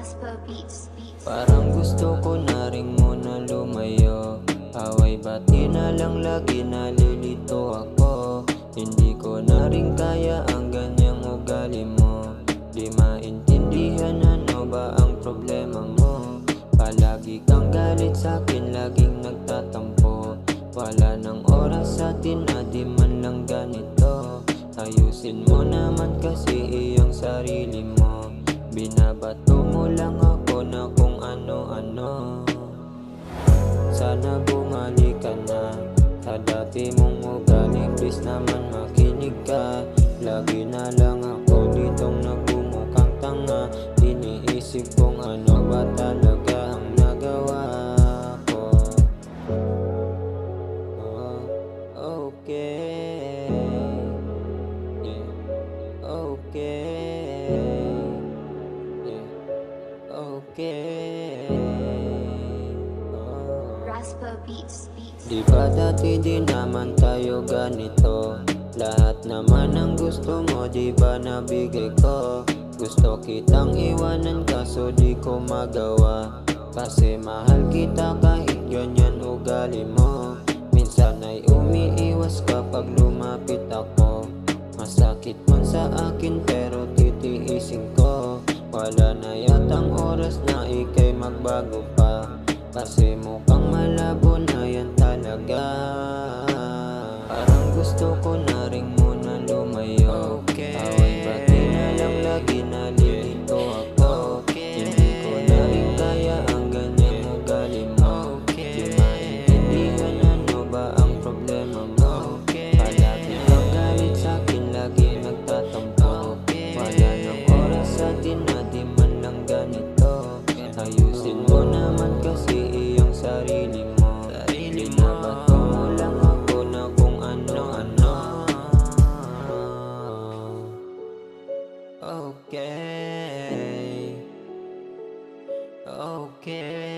Raspa Beats. Parang gusto ko na rin muna lumayo. Away bati na lang lagi nalilito ako. Hindi ko na rin kaya ang ganyang ugali mo. Di maintindihan ano ba ang problema mo. Palagi kang galit sa'kin, laging nagtatampo. Wala nang oras sa'tin na di man lang ganito. Ayusin mo naman kasi iyong sarili mo. Binabato mo lang ako na kung ano-ano. Sana bumalik ka na sa dati mong ugali. Please naman makinig ka. Lagi na lang ako ditong nagbumukang tanga. Iniisip kung ano ba talaga ang nagawa ko. Oh, okay. Yeah. Okay. Okay. Raspa Beats. Di ba dati di naman tayo ganito? Lahat naman ang gusto mo, di ba nabigay ko? Gusto kitang iwanan kaso di ko magawa. Kasi mahal kita kahit ganyan ugali mo. Minsan ay umiiwas kapag lumapit ako. Masakit man sa akin pero titiisin ko. Wala na yatang oras na ika'y magbago pa. Kasi mukhang malabo na yan talaga. Parang gusto ko na rin muna lumayo. Away bati na lang lagi nalilito ako. Hindi ko na rin kaya ang ganyang ugali mo. Di maintindihan ano ba ang problema mo. Palagi kang galit sa'kin, lagi nagtatampo. Wala nang oras sa'tin na di man lang ganito. Ayusin mo naman kasi iyong sarili mo. Binabato mo lang ako na kung ano-ano. Okay. Okay.